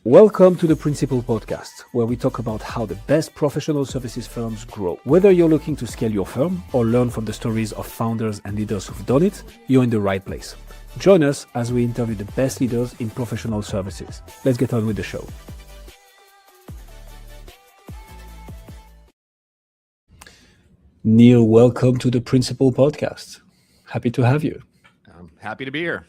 Welcome to the Principal Podcast, where we talk about how the best professional services firms grow. Whether you're looking to scale your firm or learn from the stories of founders and leaders who've done it, you're in the right place. Join us as we interview the best leaders in professional services. Let's get on with the show. Neal, welcome to the Principal Podcast. Happy to have you. I'm happy to be here.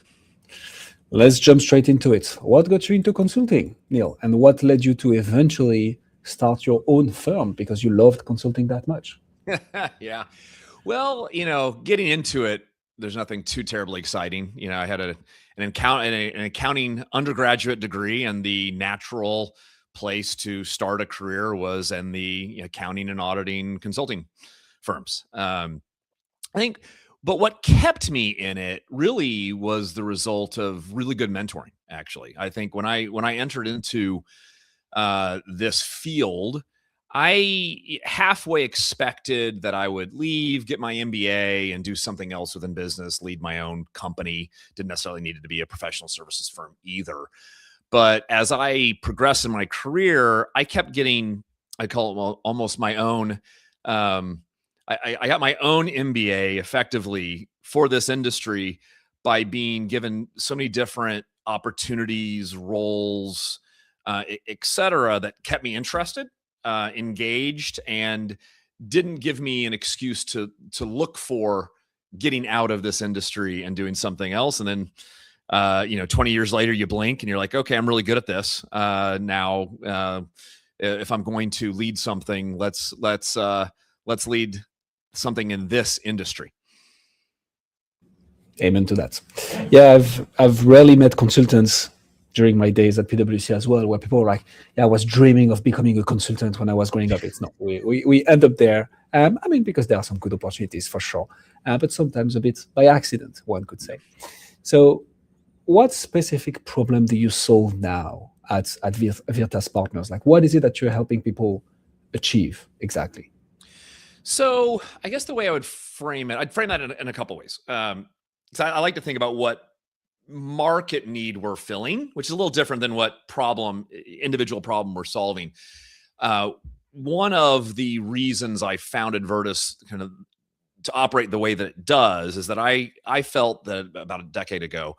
Let's jump straight into it. What got you into consulting, Neal, and what led you to eventually start your own firm because you loved consulting that much? Yeah. Well, getting into it, there's nothing too terribly exciting. I had an accounting undergraduate degree, and the natural place to start a career was in the accounting and auditing consulting firms. I think, but what kept me in it really was the result of really good mentoring. Actually, I think when I entered into this field, I halfway expected that I would leave, get my MBA, and do something else within business, lead my own company. Didn't necessarily need to be a professional services firm either. But as I progressed in my career, I kept getting, I call it almost my own. I got my own MBA effectively for this industry by being given so many different opportunities, roles, et cetera, that kept me interested, engaged, and didn't give me an excuse to look for getting out of this industry and doing something else. And then, 20 years later, you blink and you're like, okay, I'm really good at this. Now, if I'm going to lead something, let's lead something in this industry. Amen to that. Yeah, I've rarely met consultants during my days at PwC as well, where people were like, "Yeah, I was dreaming of becoming a consultant when I was growing up." It's not. We end up there. Because there are some good opportunities for sure, but sometimes a bit by accident, one could say. So, what specific problem do you solve now at Virtas Partners? Like, what is it that you're helping people achieve exactly? So I guess the way I would frame it, I'd frame that in a couple ways. So I like to think about what market need we're filling, which is a little different than what individual problem we're solving. One of the reasons I founded Virtas kind of to operate the way that it does is that I felt that about a decade ago,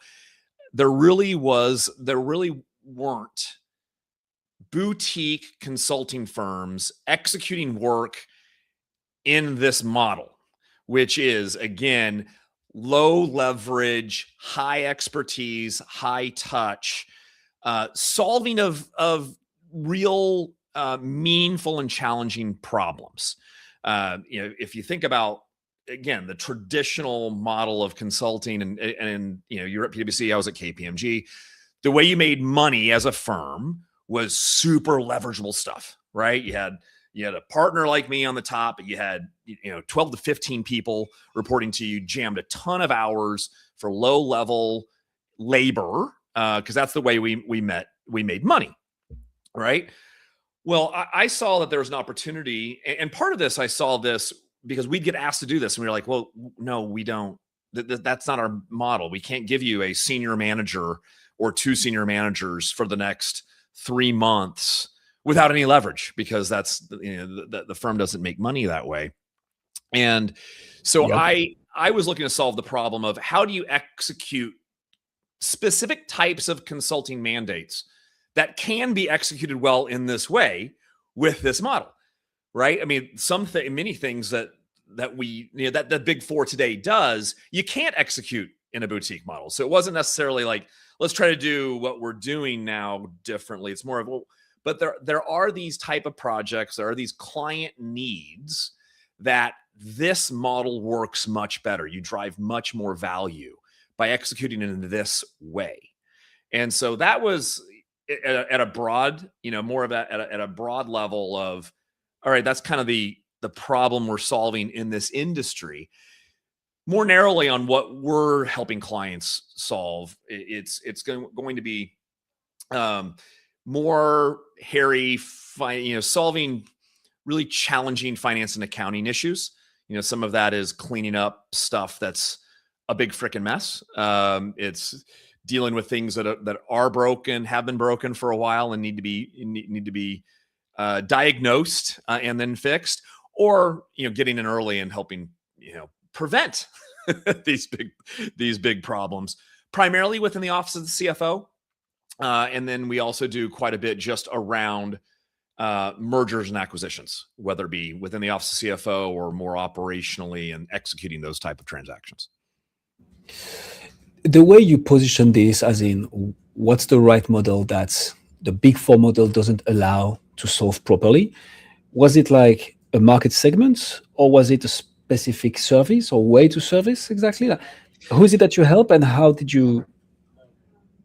there really weren't boutique consulting firms executing work in this model, which is, again, low leverage, high expertise, high touch, solving of real meaningful and challenging problems. If you think about, again, the traditional model of consulting, and you're at PwC, I was at KPMG, the way you made money as a firm was super leverageable stuff, right? You had a partner like me on the top, but you had 12 to 15 people reporting to you, jammed a ton of hours for low level labor, because that's the way we made money, right? Well, I saw that there was an opportunity, and part of this, I saw this because we'd get asked to do this, and we were like, well, no, we don't. That's not our model. We can't give you a senior manager or two senior managers for the next 3 months without any leverage, because that's the firm doesn't make money that way. And so yep. I was looking to solve the problem of how do you execute specific types of consulting mandates that can be executed well in this way with this model, right? I mean, many things that the Big Four today does, you can't execute in a boutique model. So it wasn't necessarily like, let's try to do what we're doing now differently. It's more of, but there are these type of projects, there are these client needs that this model works much better. You drive much more value by executing it in this way. And so that was at a broad, more of that at a broad level of, all right, that's kind of the problem we're solving in this industry. More narrowly on what we're helping clients solve, it's going to be more hairy, solving really challenging finance and accounting issues. Some of that is cleaning up stuff that's a big freaking mess. It's dealing with things that are broken, have been broken for a while, and need to be diagnosed and then fixed, or getting in early and helping prevent these big problems, primarily within the office of the CFO. And then we also do quite a bit just around mergers and acquisitions, whether it be within the office of CFO or more operationally and executing those type of transactions. The way you position this, as in what's the right model that the Big Four model doesn't allow to solve properly, was it like a market segment, or was it a specific service or way to service exactly? Like, who is it that you help, and how did you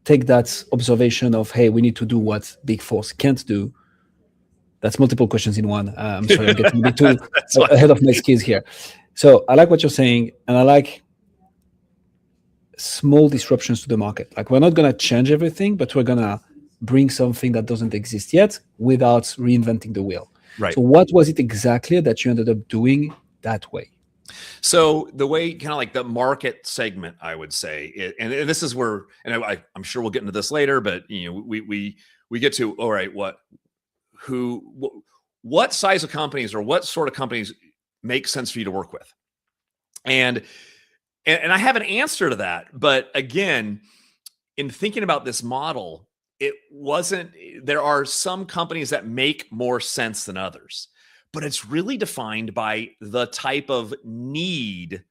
take that observation of, hey, we need to do what Big Fours can't do? That's multiple questions in one. I'm sorry, I'm getting a bit too ahead of my skills here. So I like what you're saying, and I like small disruptions to the market. Like, we're not going to change everything, but we're going to bring something that doesn't exist yet without reinventing the wheel. Right. So what was it exactly that you ended up doing that way? So the way, kind of like the market segment, I would say, and this is where, and I'm sure we'll get into this later, but we get to, all right, what size of companies or what sort of companies make sense for you to work with, and I have an answer to that. But again, in thinking about this model, there are some companies that make more sense than others, but it's really defined by the type of need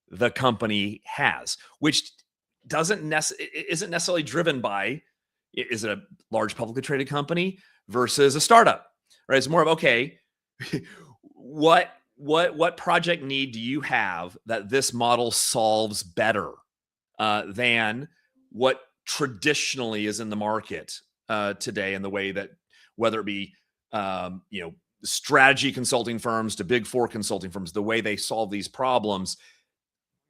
the company has, which isn't necessarily driven by, is it a large publicly traded company versus a startup, right? It's more of, okay, what project need do you have that this model solves better than what traditionally is in the market today, in the way that, whether it be strategy consulting firms to Big Four consulting firms, the way they solve these problems,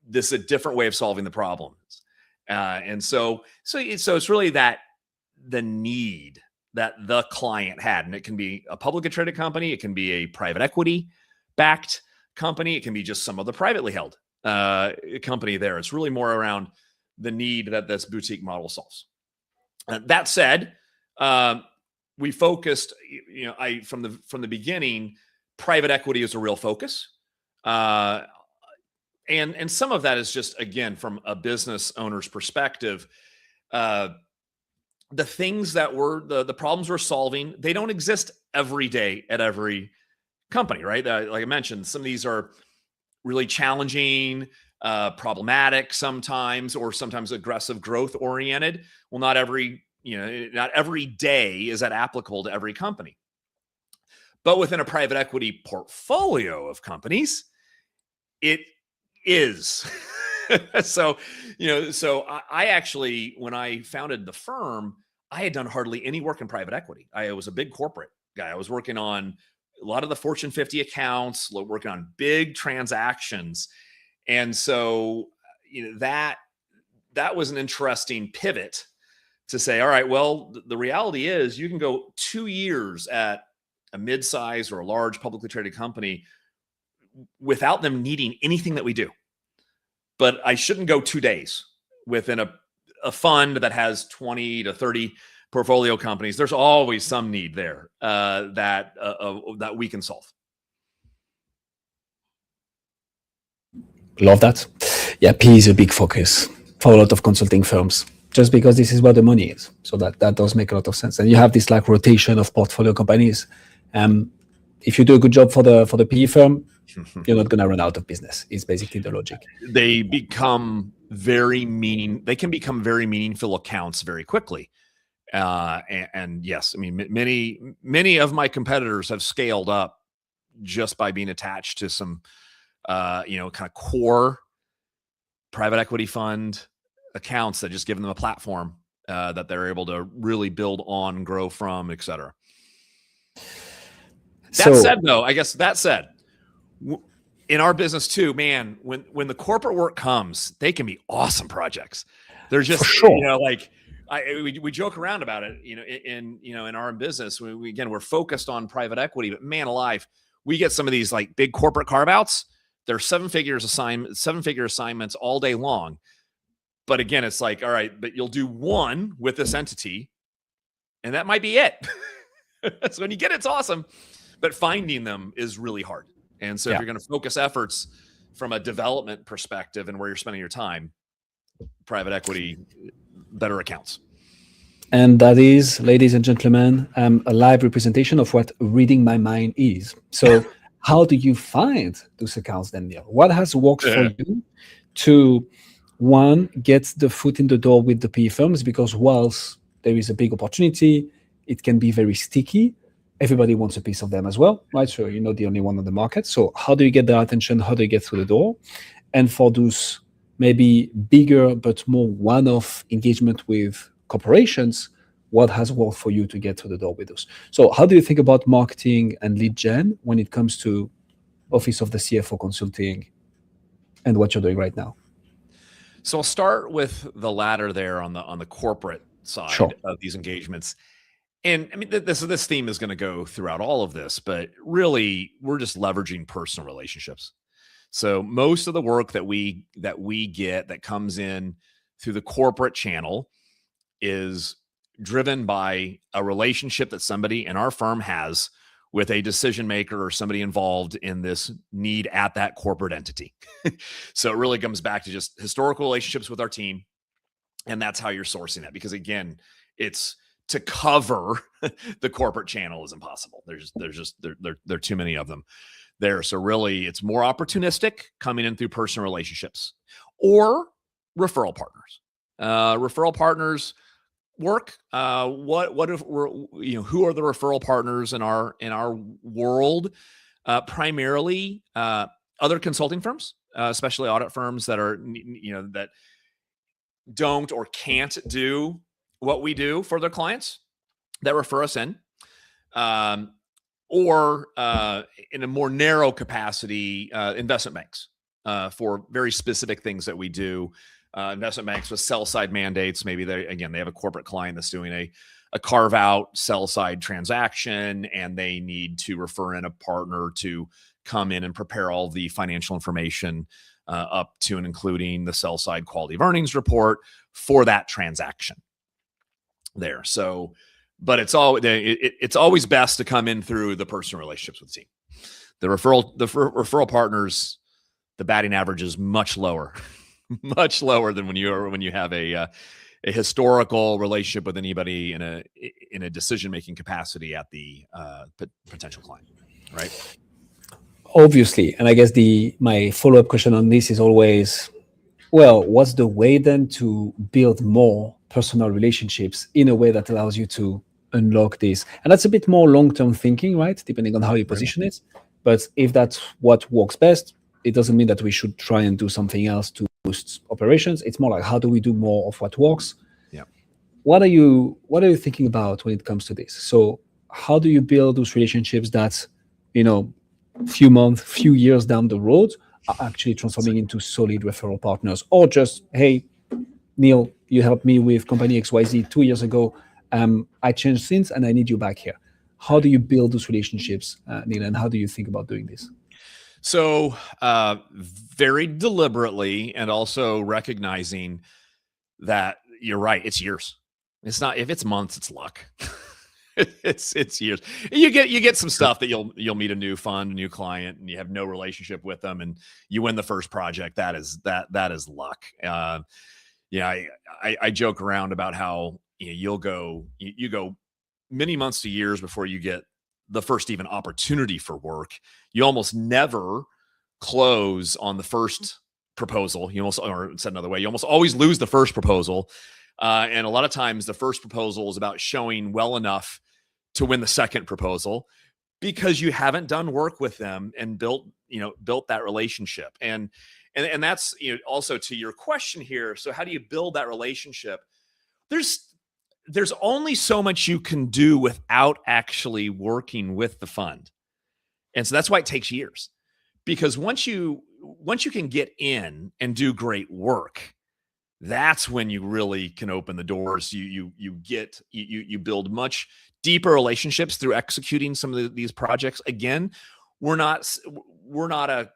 this is a different way of solving the problems. And so it's really that the need that the client had, and it can be a publicly traded company, it can be a private equity backed company, it can be just some other privately held company there. It's really more around the need that this boutique model solves. That said, we focused, from the beginning, private equity is a real focus. And some of that is just, again, from a business owner's perspective, the things that the problems we're solving, they don't exist every day at every company, right? Like I mentioned, some of these are really challenging, problematic sometimes, or sometimes aggressive growth oriented. Well, not every day is that applicable to every company. But within a private equity portfolio of companies, it is. So I actually, when I founded the firm, I had done hardly any work in private equity. I was a big corporate guy. I was working on a lot of the Fortune 50 accounts, working on big transactions. And so, that was an interesting pivot to say, all right, well, the reality is you can go 2 years at a mid-size or a large publicly traded company without them needing anything that we do. But I shouldn't go 2 days within a fund that has 20 to 30 portfolio companies. There's always some need there that we can solve. Love that. Yeah, PE is a big focus for a lot of consulting firms, just because this is where the money is. So that does make a lot of sense. And you have this like rotation of portfolio companies. If you do a good job for the PE firm, you're not going to run out of business. It's basically the logic. They can become very meaningful accounts very quickly. And yes, I mean, many of my competitors have scaled up just by being attached to some, kind of core private equity fund accounts that just give them a platform that they're able to really build on, grow from, et cetera. That said, in our business too, man, when the corporate work comes, they can be awesome projects. They're just, sure. we joke around about it, in our business, we're focused on private equity, but man alive, we get some of these like big corporate carve outs. They're seven figure assignments all day long. But again, it's like, all right, but you'll do one with this entity, and that might be it. So when you get it, it's awesome. But finding them is really hard. And so if you're going to focus efforts from a development perspective and where you're spending your time, private equity better accounts. And that is, ladies and gentlemen, a live representation of what reading my mind is. So how do you find those accounts then, Neal? What has worked for you to, one, get the foot in the door with the PE firms? Because whilst there is a big opportunity, it can be very sticky. Everybody wants a piece of them as well, right? So you're not the only one on the market. So how do you get their attention? How do you get through the door? And for those maybe bigger but more one-off engagement with corporations, what has worked for you to get through the door with those? So how do you think about marketing and lead gen when it comes to Office of the CFO consulting and what you're doing right now? So I'll start with the latter there on the corporate side of these engagements. And I mean, this theme is going to go throughout all of this, but really we're just leveraging personal relationships. So most of the work that we get that comes in through the corporate channel is driven by a relationship that somebody in our firm has with a decision maker or somebody involved in this need at that corporate entity. So it really comes back to just historical relationships with our team. And that's how you're sourcing that. Because again, it's to cover the corporate channel is impossible. There's there are too many of them there. So really it's more opportunistic coming in through personal relationships or referral partners. Referral partners work. What if we're, who are the referral partners in our world? Primarily other consulting firms, especially audit firms that are, that don't or can't do what we do for their clients that refer us in, or in a more narrow capacity, investment banks for very specific things that we do. Investment banks with sell side mandates. Maybe they have a corporate client that's doing a carve out sell side transaction, and they need to refer in a partner to come in and prepare all the financial information up to and including the sell side quality of earnings report for that transaction there. So, but it's always best to come in through the personal relationships with the team. The referral partners, the batting average is much lower, much lower than when you have a historical relationship with anybody in a decision-making capacity at the potential client, right? Obviously. And I guess my follow-up question on this is always, well, what's the way then to build more personal relationships in a way that allows you to unlock this? And that's a bit more long-term thinking, right? Depending on how you position it. But if that's what works best, it doesn't mean that we should try and do something else to boost operations. It's more like, how do we do more of what works? Yeah. What are you thinking about when it comes to this? So how do you build those relationships that, few months, few years down the road are actually transforming into solid referral partners? Or just, hey, Neal, you helped me with company XYZ 2 years ago. I changed since and I need you back here. How do you build those relationships, Neal, and how do you think about doing this? So very deliberately, and also recognizing that you're right, it's years. It's not, if it's months, it's luck. It's years. You get some stuff that you'll meet a new fund, a new client, and you have no relationship with them, and you win the first project. That is luck. I joke around about how you go many months to years before you get the first even opportunity for work. You almost never close on the first proposal. Or said another way, you almost always lose the first proposal. And a lot of times the first proposal is about showing well enough to win the second proposal because you haven't done work with them and built that relationship. And that's, also to your question here. So how do you build that relationship? There's only so much you can do without actually working with the fund. And so that's why it takes years, because once you can get in and do great work, that's when you really can open the doors. You build much deeper relationships through executing some of these projects. Again, we're not a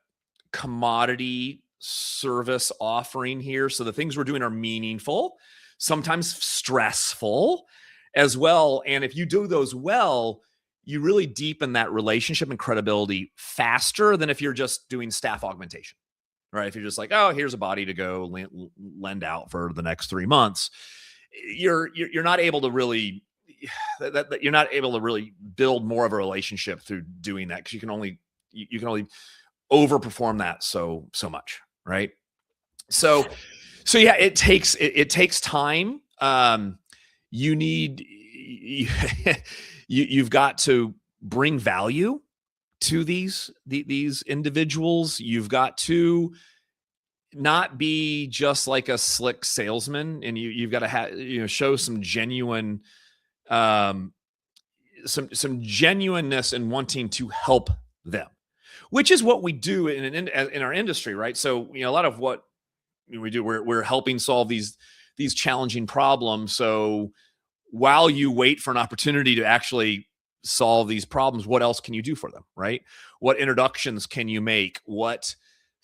commodity service offering here. So the things we're doing are meaningful, sometimes stressful as well. And if you do those well, you really deepen that relationship and credibility faster than if you're just doing staff augmentation, right? If you're just like, oh, here's a body to go lend out for the next 3 months, you're not able to really you're not able to really build more of a relationship through doing that, because you can only overperform that so much, right? So yeah, it takes time. You need you've got to bring value to these individuals. You've got to not be just like a slick salesman, and you've got to show some genuine some genuineness in wanting to help them, which is what we do in our industry, right? So a lot of what we do, we're helping solve these challenging problems. So while you wait for an opportunity to actually solve these problems, what else can you do for them, right? What introductions can you make? What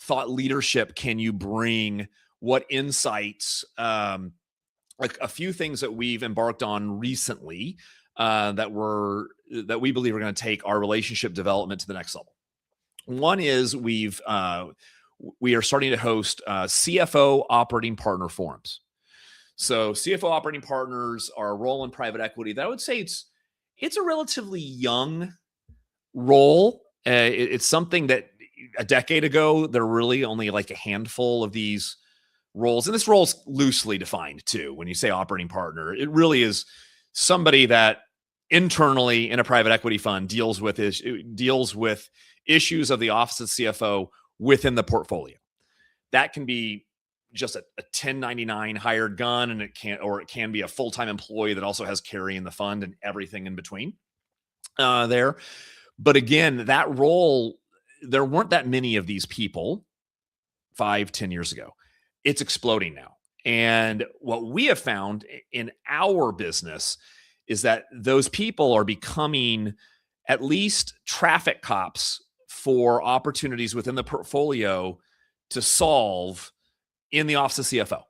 thought leadership can you bring? What insights? A few things that we've embarked on recently that we believe are going to take our relationship development to the next level. One is we are starting to host CFO operating partner forums. So CFO operating partners are a role in private equity that I would say it's a relatively young role. It's something that a decade ago, there were really only like a handful of these roles. And this role is loosely defined too. When you say operating partner, it really is somebody that internally in a private equity fund deals with issues of the office of CFO within the portfolio. That can be just a 1099 hired gun, and it can be a full-time employee that also has carry in the fund and everything in between there. But again, that role, there weren't that many of these people 5-10 years ago. It's exploding now. And what we have found in our business is that those people are becoming at least traffic cops for opportunities within the portfolio to solve in the office of CFO.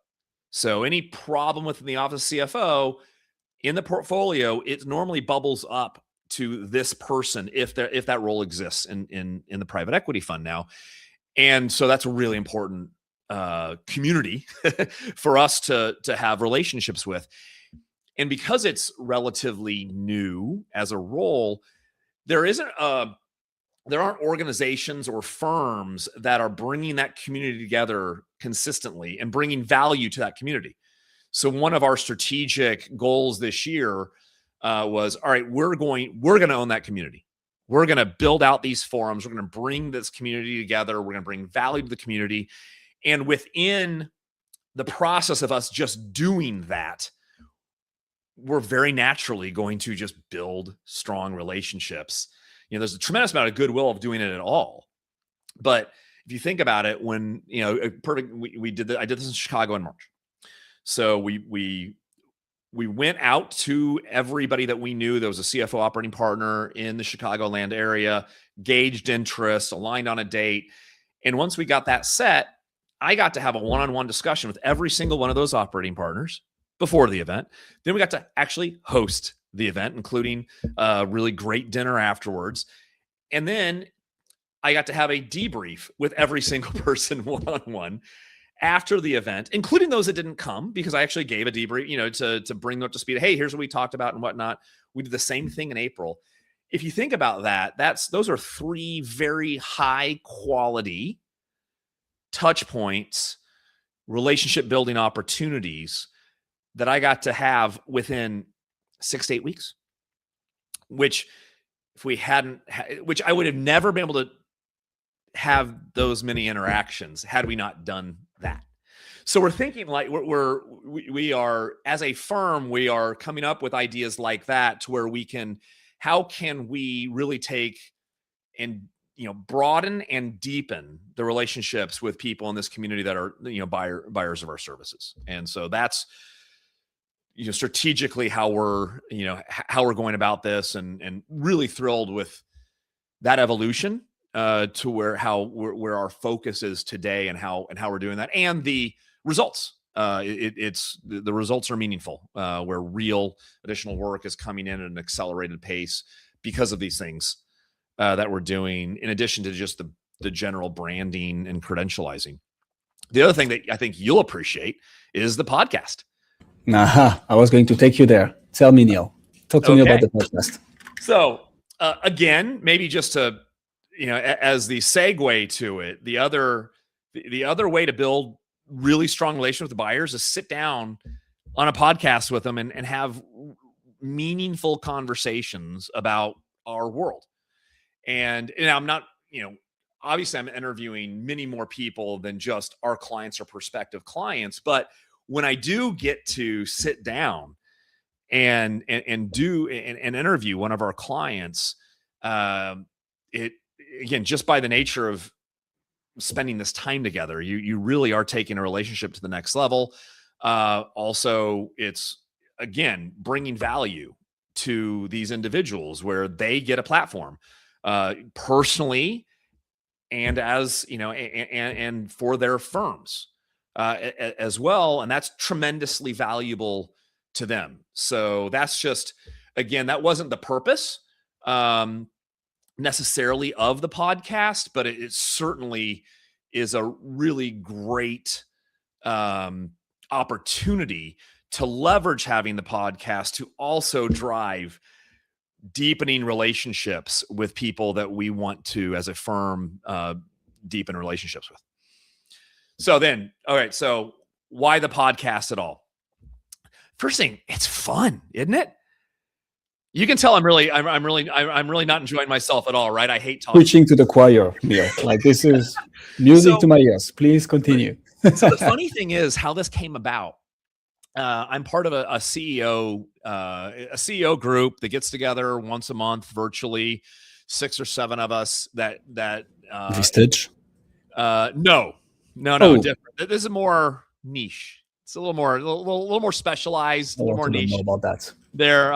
So any problem within the office of CFO in the portfolio, it normally bubbles up to this person if that role exists in the private equity fund now. And so that's a really important community for us to have relationships with. And because it's relatively new as a role, there aren't organizations or firms that are bringing that community together consistently and bringing value to that community. So one of our strategic goals this year was, all right, we're going to own that community. We're going to build out these forums. We're going to bring this community together. We're going to bring value to the community. And within the process of us just doing that, we're very naturally going to just build strong relationships. There's a tremendous amount of goodwill of doing it at all. But if you think about it, when, I did this in Chicago in March. So we went out to everybody that we knew. There was a CFO operating partner in the Chicagoland area, gauged interest, aligned on a date. And once we got that set, I got to have a one-on-one discussion with every single one of those operating partners before the event. Then we got to actually host the event, including a really great dinner afterwards. And then I got to have a debrief with every single person one-on-one after the event, including those that didn't come, because I actually gave a debrief, to bring them up to speed. Hey, here's what we talked about and whatnot. We did the same thing in April. If you think about that, those are 3 very high quality touch points, relationship building opportunities that I got to have within 6 to 8 weeks, which I would have never been able to have those many interactions had we not done that. So we're thinking like we are, as a firm, we are coming up with ideas like that to where how can we really take and broaden and deepen the relationships with people in this community that are buyers of our services. And so that's strategically how we're going about this, and really thrilled with that evolution to where our focus is today and how we're doing that, and the results. It's the results are meaningful, where real additional work is coming in at an accelerated pace because of these things that we're doing, in addition to just the general branding and credentializing. The other thing that I think you'll appreciate is the podcast. Aha, I was going to take you there. Tell me, Neal. Talk to me about the podcast. So again, maybe just to, as the segue to it, the other way to build really strong relations with buyers is sit down on a podcast with them and have meaningful conversations about our world. And I'm not, obviously I'm interviewing many more people than just our clients or prospective clients. But when I do get to sit down and interview one of our clients, it, again, just by the nature of spending this time together, you really are taking a relationship to the next level. Also, it's, again, bringing value to these individuals where they get a platform, personally, and as and for their firms as well, and that's tremendously valuable to them. So that's just, again, that wasn't the purpose necessarily of the podcast, but it certainly is a really great opportunity to leverage having the podcast to also drive deepening relationships with people that we want to, as a firm, deepen relationships with. So then, all right, so why the podcast at all? First thing, it's fun, isn't it? You can tell I'm really not enjoying myself at all, right? I hate talking. Preaching to the choir, Neal. Like, this is music to my ears. Please continue. So the funny thing is how this came about. I'm part of a CEO group that gets together once a month virtually, 6 or 7 of us. Stitch? No, different. This is more niche. It's a little more specialized, a little more niche. Know about that. They're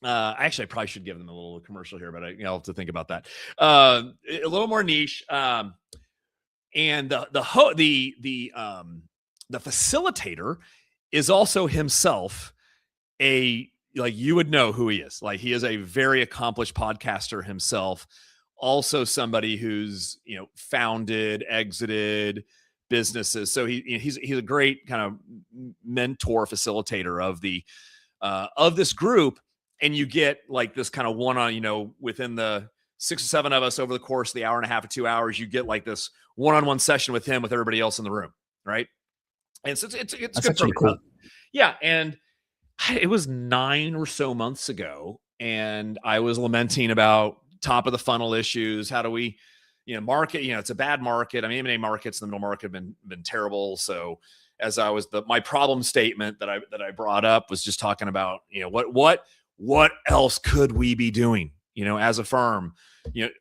actually, I probably should give them a little commercial here, but I'll have to think about that. A little more niche, and the facilitator is also himself you would know who he is. Like, he is a very accomplished podcaster himself. Also somebody who's, founded, exited businesses. So he's a great kind of mentor, facilitator of this group. And you get like this kind of one-on, within the 6 or 7 of us over the course of the hour and a half or 2 hours, you get like this one-on-one session with him, with everybody else in the room. Right. And so it's That's good. actually cool. Yeah. And it was 9 or so months ago, and I was lamenting about top of the funnel issues. How do we, market, it's a bad market. I mean, M&A markets in the middle market have been terrible. So as I was my problem statement that I brought up was just talking about, what else could we be doing, as a firm,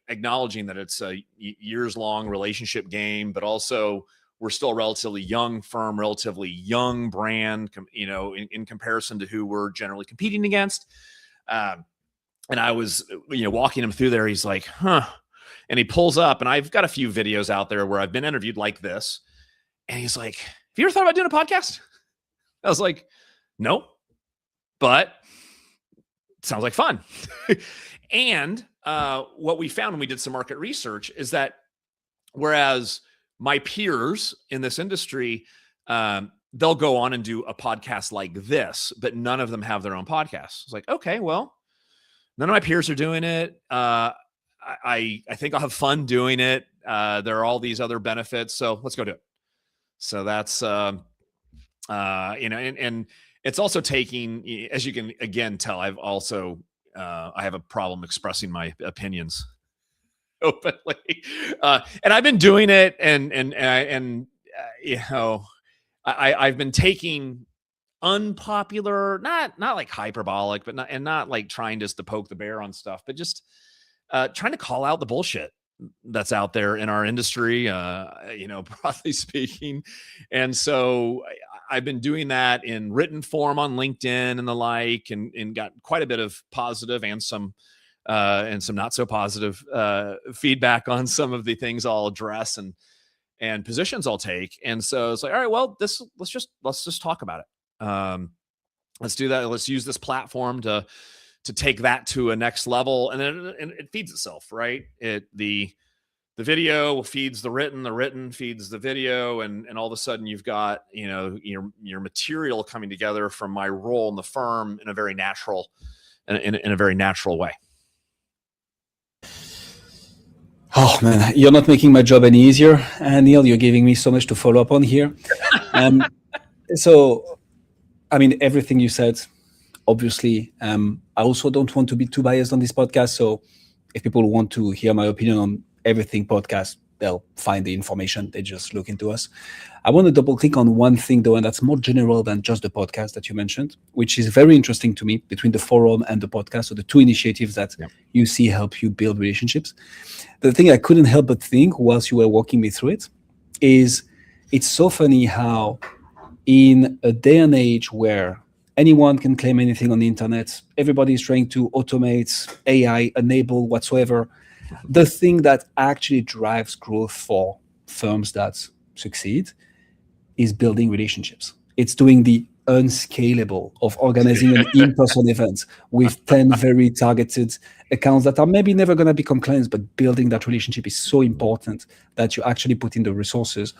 acknowledging that it's a years long relationship game, but also we're still a relatively young firm, relatively young brand, in comparison to who we're generally competing against. And I was, walking him through there. He's like, huh. And he pulls up, and I've got a few videos out there where I've been interviewed like this. And he's like, have you ever thought about doing a podcast? I was like, no, but it sounds like fun. And what we found when we did some market research is that whereas my peers in this industry, they'll go on and do a podcast like this, but none of them have their own podcast. It's like, okay, well, none of my peers are doing it. I think I'll have fun doing it. There are all these other benefits, so let's go do it. So that's, and it's also taking, as you can again tell, I've also, I have a problem expressing my opinions openly. And I've been doing it, I've been taking unpopular, not like hyperbolic, but not like trying just to poke the bear on stuff, but just trying to call out the bullshit that's out there in our industry, broadly speaking. And so I've been doing that in written form on LinkedIn and the like, and got quite a bit of positive and some and some not so positive feedback on some of the things I'll address and positions I'll take. And so it's like, all right, well, let's just talk about it. Let's do that. Let's use this platform to take that to a next level. And then it feeds itself, right? The video feeds the written feeds the video. And all of a sudden you've got, your material coming together from my role in the firm in a very natural, in a very natural way. Oh man, you're not making my job any easier, Neal. You're giving me so much to follow up on here. So, I mean, everything you said, obviously, I also don't want to be too biased on this podcast. So if people want to hear my opinion on everything podcast, they'll find the information. They just look into us. I want to double click on one thing though, and that's more general than just the podcast that you mentioned, which is very interesting to me between the forum and the podcast. So the two initiatives that you see help you build relationships. The thing I couldn't help but think whilst you were walking me through it is it's so funny how in a day and age where anyone can claim anything on the internet, everybody's trying to automate, AI, enable whatsoever. The thing that actually drives growth for firms that succeed is building relationships. It's doing the unscalable of organizing an in-person event with 10 very targeted accounts that are maybe never going to become clients, but building that relationship is so important that you actually put in the resources.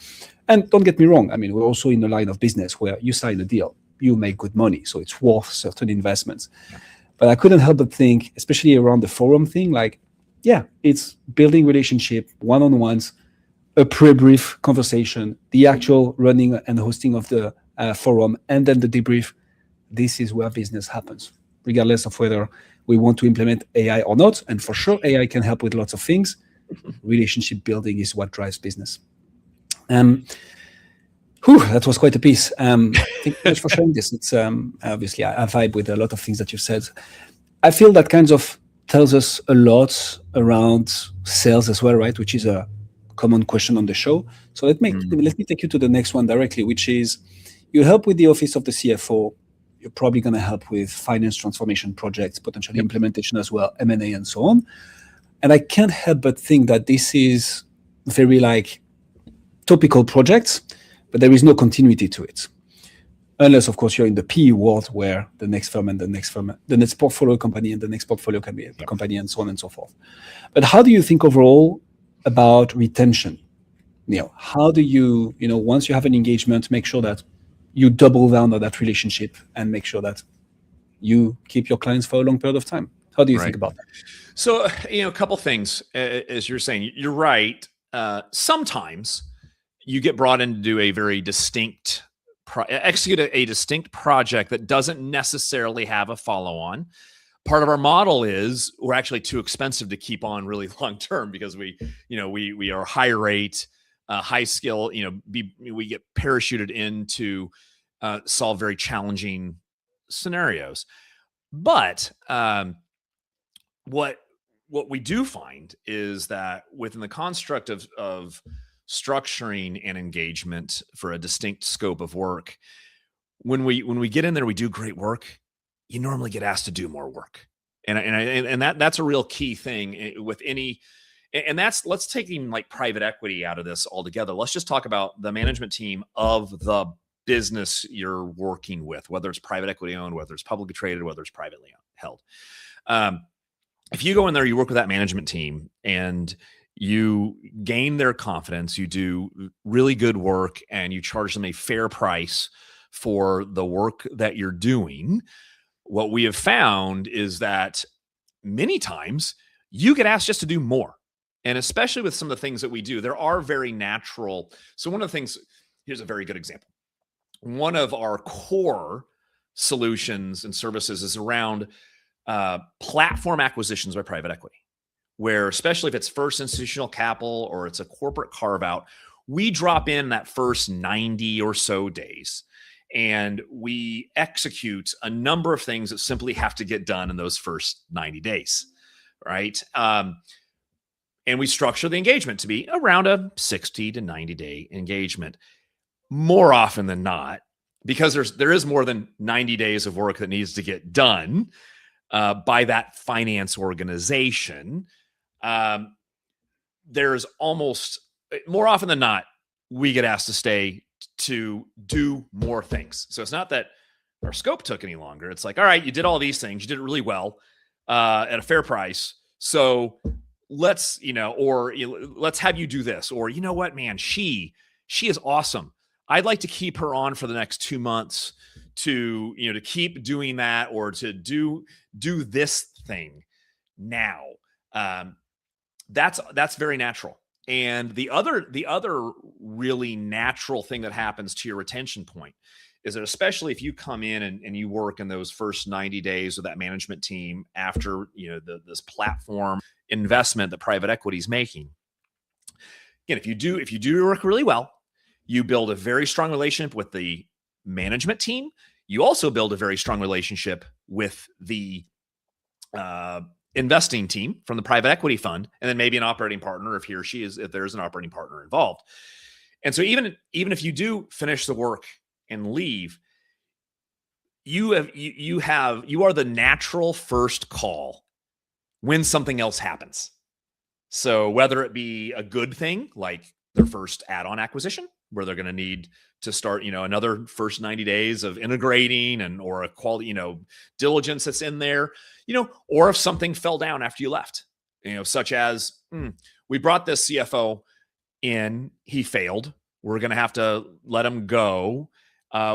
And don't get me wrong, I mean, we're also in a line of business where you sign a deal, you make good money, so it's worth certain investments. But I couldn't help but think, especially around the forum thing, like, yeah, it's building relationship, one-on-ones, a pre-brief conversation, the actual running and hosting of the forum, and then the debrief. This is where business happens, regardless of whether we want to implement AI or not. And for sure, AI can help with lots of things. Relationship building is what drives business. That was quite a piece. Thank you so much for sharing this. It's obviously I vibe with a lot of things that you've said. I feel that kind of tells us a lot around sales as well, right? Which is a common question on the show. So let me take you to the next one directly, which is you help with the office of the CFO. You're probably going to help with finance transformation projects, potentially implementation as well, M&A and so on. And I can't help but think that this is very like topical projects, but there is no continuity to it. Unless, of course, you're in the PE world where the next firm and the next firm, the next portfolio company and the next portfolio company and so on and so forth. But how do you think overall about retention, Neal? How do you, once you have an engagement, make sure that you double down on that relationship and make sure that you keep your clients for a long period of time? How do you think about that? So, a couple things, as you're saying, you're right. Sometimes you get brought in to do a very distinct execute a distinct project that doesn't necessarily have a follow-on. Part of our model is we're actually too expensive to keep on really long term because we are high rate, high skill. We get parachuted in to solve very challenging scenarios. But what we do find is that within the construct of structuring and engagement for a distinct scope of work, when we get in there, we do great work. You normally get asked to do more work, and that's a real key thing with any. And let's taking like private equity out of this altogether. Let's just talk about the management team of the business you're working with, whether it's private equity owned, whether it's publicly traded, whether it's privately held. If you go in there, you work with that management team, and you gain their confidence, you do really good work, and you charge them a fair price for the work that you're doing. What we have found is that many times you get asked just to do more. And especially with some of the things that we do, there are very natural. So one of the things, here's a very good example. One of our core solutions and services is around platform acquisitions by private equity, where especially if it's first institutional capital or it's a corporate carve out, we drop in that first 90 or so days and we execute a number of things that simply have to get done in those first 90 days, right? And we structure the engagement to be around a 60 to 90 day engagement. More often than not, because there is more than 90 days of work that needs to get done, by that finance organization, there's almost more often than not, we get asked to stay to do more things. So it's not that our scope took any longer. It's like, all right, you did all these things. You did it really well at a fair price. So let's, let's have you do this. Or, you know what, man, she is awesome. I'd like to keep her on for the next 2 months to, to keep doing that, or to do this thing now. That's very natural. And the other really natural thing that happens to your retention point is that, especially if you come in and you work in those first 90 days with that management team after, this platform investment that private equity is making. Again, if you do work really well, you build a very strong relationship with the management team. You also build a very strong relationship with the investing team from the private equity fund, and then maybe an operating partner if there's an operating partner involved. And so even if you do finish the work and leave, you are the natural first call when something else happens. So whether it be a good thing, like their first add-on acquisition, where they're going to need to start, another first 90 days of integrating or a quality, diligence that's in there, or if something fell down after you left, such as we brought this CFO in, he failed. We're going to have to let him go.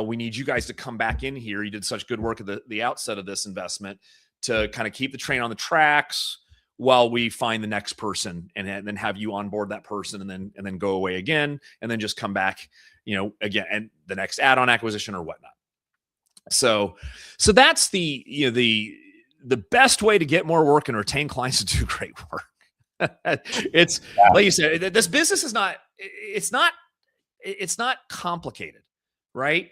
We need you guys to come back in here. You did such good work at the outset of this investment to kind of keep the train on the tracks while we find the next person, and then have you onboard that person, and then go away again, and then just come back, again, and the next add-on acquisition or whatnot. So that's the best way to get more work and retain clients to do great work. It's like you said, this business is it's not complicated, right?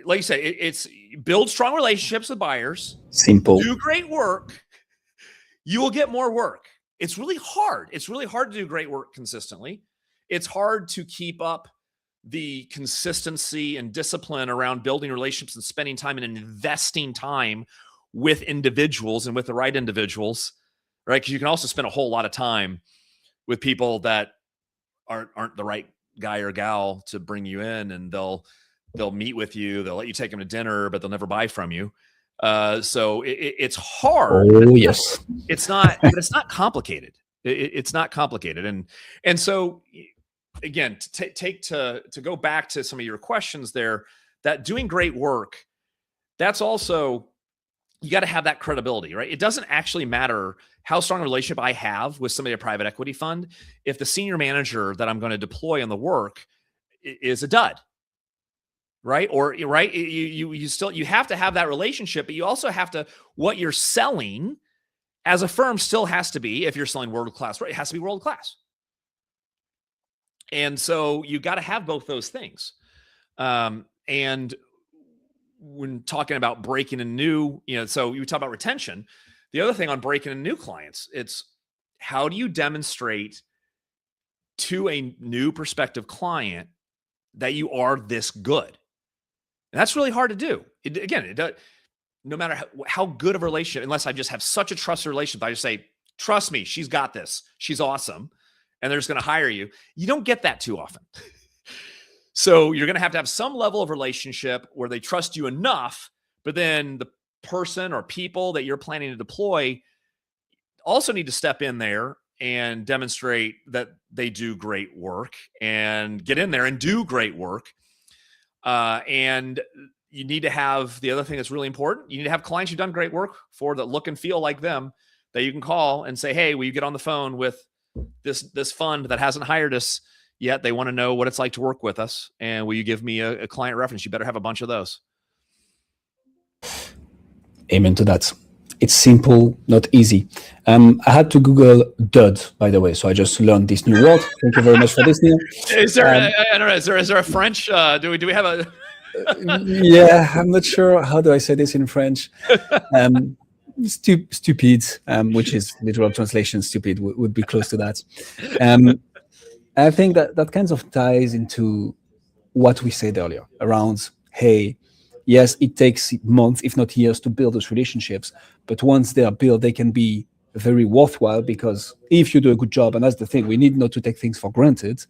Like you said, it's build strong relationships with buyers, simple, do great work. You will get more work. It's really hard. It's really hard to do great work consistently. It's hard to keep up the consistency and discipline around building relationships and spending time and investing time with individuals, and with the right individuals, right? Because you can also spend a whole lot of time with people that aren't the right guy or gal to bring you in, and they'll meet with you, they'll let you take them to dinner, but they'll never buy from you. So it's hard. Oh, yes. It's not, but it's not complicated. It's not complicated. And so again, to go back to some of your questions there, that doing great work, that's also, you got to have that credibility, right? It doesn't actually matter how strong a relationship I have with somebody, a private equity fund, if the senior manager that I'm going to deploy on the work is a dud. Right? Or right, you have to have that relationship, but you also have to, what you're selling as a firm still has to be, if you're selling world-class, right, it has to be world-class. And so you got to have both those things. And when talking about breaking in new, so you talk about retention, the other thing on breaking in new clients, it's how do you demonstrate to a new prospective client that you are this good? And that's really hard to do. No matter how good of a relationship, unless I just have such a trusted relationship, I just say, trust me, she's got this. She's awesome. And they're just going to hire you. You don't get that too often. So you're going to have some level of relationship where they trust you enough, but then the person or people that you're planning to deploy also need to step in there and demonstrate that they do great work, and get in there and do great work. And you need to have, the other thing that's really important, you need to have clients you've done great work for that look and feel like them, that you can call and say, hey, will you get on the phone with this fund that hasn't hired us yet? They want to know what it's like to work with us. And will you give me a client reference? You better have a bunch of those. Amen to that. It's simple, not easy. I had to Google dud, by the way, so I just learned this new word. Thank you very much for this, Neal. Is there, I don't know, is there a French? Do we have a? Yeah, I'm not sure. How do I say this in French? Stupid, which is literal translation. Stupid would be close to that. I think that kind of ties into what we said earlier around, hey, Yes, it takes months, if not years, to build those relationships. But once they are built, they can be very worthwhile, because if you do a good job, and that's the thing, we need not to take things for granted.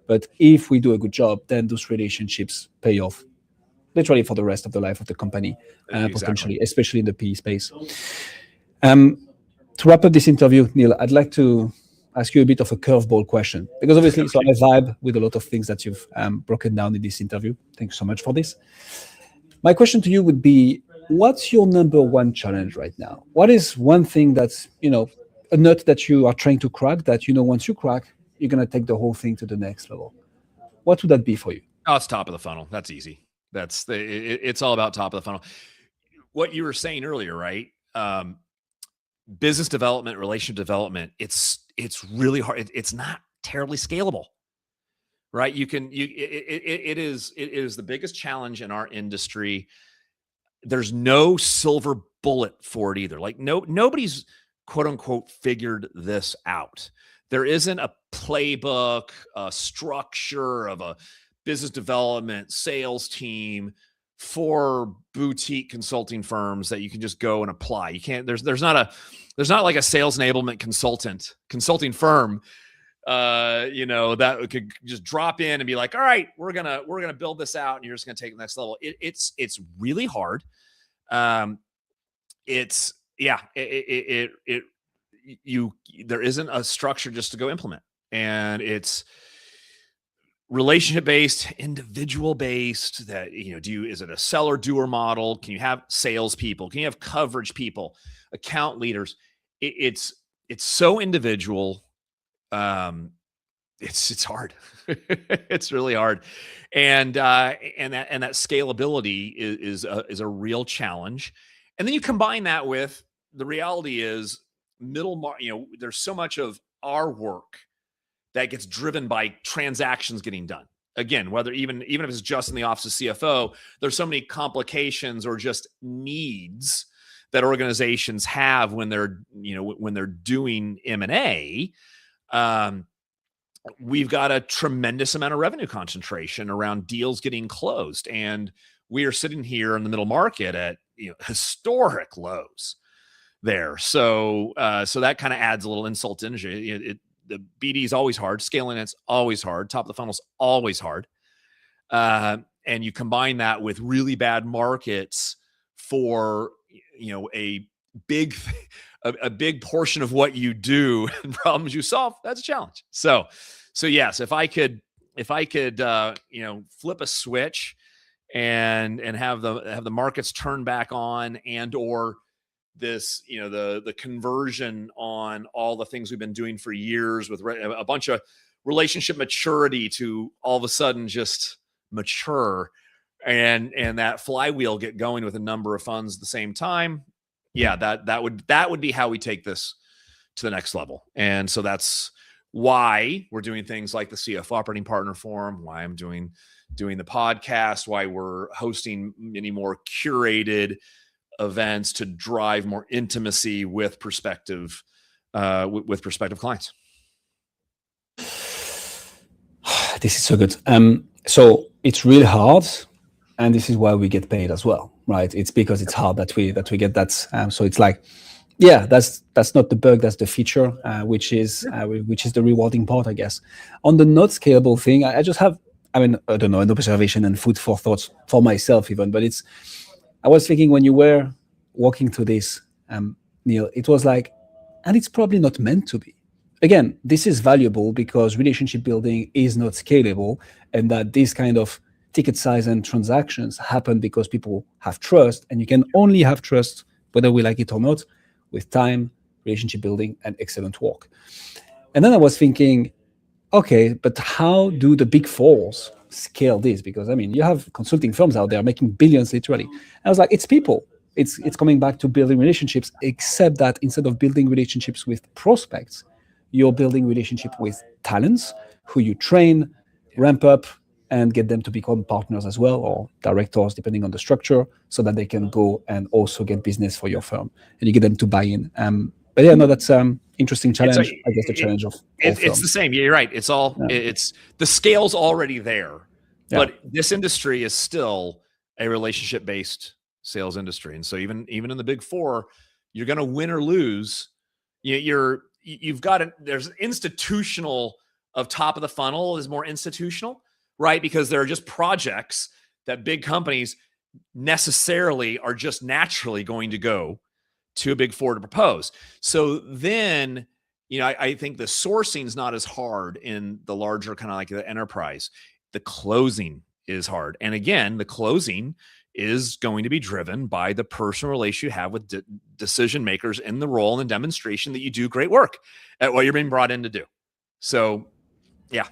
But if we do a good job, then those relationships pay off literally for the rest of the life of the company, Exactly. potentially, especially in the PE space. Um, to wrap up this interview, Neil, I'd like to ask you a bit of a curveball question, because obviously, so Okay. I vibe with a lot of things that you've broken down in this interview. Thank you so much for this. My question to you would be, what's your number one challenge right now? What is one thing that's, a nut that you are trying to crack, that, once you crack, you're going to take the whole thing to the next level? What would that be for you? Oh, it's top of the funnel. That's easy. It's all about top of the funnel. What you were saying earlier, right? Business development, relationship development. It's really hard. It's not terribly scalable, right? It is the biggest challenge in our industry. There's no silver bullet for it either. Like nobody's quote unquote figured this out. There isn't a playbook, a structure of a business development sales team for boutique consulting firms that you can just go and apply. You can't, there's not like a sales enablement consulting firm that could just drop in and be like, all right, we're gonna build this out and you're just gonna take it to the next level. It's really hard. It's yeah, there isn't a structure just to go implement, and it's relationship based, individual based. That is it a seller doer model? Can you have salespeople? Can you have coverage people, account leaders? It's so individual. It's hard. It's really hard, and that scalability is a real challenge. And then you combine that with the reality is there's so much of our work that gets driven by transactions getting done. Again, whether even if it's just in the office of CFO, there's so many complications or just needs that organizations have when they're doing M&A. We've got a tremendous amount of revenue concentration around deals getting closed, and we are sitting here in the middle market at historic lows there. So that kind of adds a little insult to injury. The BD is always hard. Scaling it's always hard. Top of the funnel is always hard. And you combine that with really bad markets for a big portion of what you do and problems you solve. That's a challenge. So yes, if I could flip a switch and have the markets turn back on, and or this the conversion on all the things we've been doing for years with a bunch of relationship maturity to all of a sudden just mature, and that flywheel get going with a number of funds at the same time. Yeah, that would be how we take this to the next level. And so that's why we're doing things like the CFO Operating Partner Forum, why I'm doing the podcast, why we're hosting many more curated events to drive more intimacy with prospective clients. This is so good. So it's really hard, and this is why we get paid as well, right? It's because it's hard that we get that. So it's like, yeah, that's not the bug, that's the feature, which is the rewarding part, I guess. On the not scalable thing, I just have, I don't know, an observation and food for thoughts for myself even, but I was thinking when you were walking through this, Neil, it was like, and it's probably not meant to be. Again, this is valuable because relationship building is not scalable, and that this kind of ticket size and transactions happen because people have trust, and you can only have trust, whether we like it or not, with time, relationship building, and excellent work. And then I was thinking, okay, but how do the big fours scale this? Because you have consulting firms out there making billions literally. And I was like, it's people. It's coming back to building relationships, except that instead of building relationships with prospects, you're building relationship with talents who you train, ramp up, and get them to become partners as well, or directors, depending on the structure, so that they can go and also get business for your firm, and you get them to buy in. But yeah, no, that's interesting challenge. I guess the challenge of all firms. It's the same. You're right. It's all it's the scale's already there, but this industry is still a relationship-based sales industry. And so even in the Big Four, you're going to win or lose. You've got there's institutional of top of the funnel is more institutional, right? Because there are just projects that big companies necessarily are just naturally going to go to a Big Four to propose. So then, I think the sourcing is not as hard in the larger kind of like the enterprise. The closing is hard. And again, the closing is going to be driven by the personal relationship you have with decision makers in the role and the demonstration that you do great work at what you're being brought in to do. So, yeah.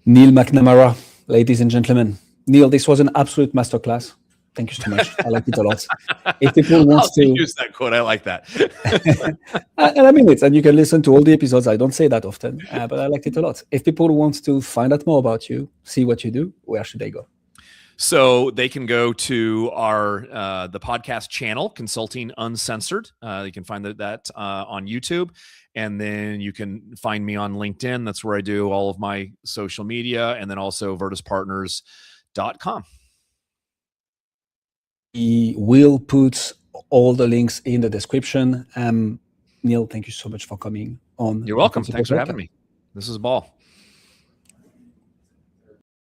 Neal McNamara, ladies and gentlemen. Neal, this was an absolute masterclass. Thank you so much. I like it a lot. If people want to use that quote, I like that. And I mean it. And you can listen to all the episodes. I don't say that often, but I liked it a lot. If people want to find out more about you, see what you do, where should they go? So they can go to our the podcast channel, Consulting Uncensored. You can find that on YouTube, and then you can find me on LinkedIn. That's where I do all of my social media, and then also virtaspartners.com. We will put all the links in the description. Neal, thank you so much for coming on. You're welcome. Thanks for having me. This is a ball.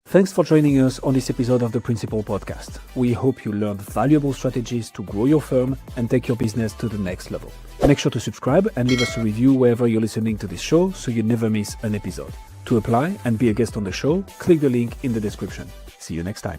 Thanks for joining us on this episode of the Principal Podcast. We hope you learned valuable strategies to grow your firm and take your business to the next level. Make sure to subscribe and leave us a review wherever you're listening to this show so you never miss an episode. To apply and be a guest on the show, click the link in the description. See you next time.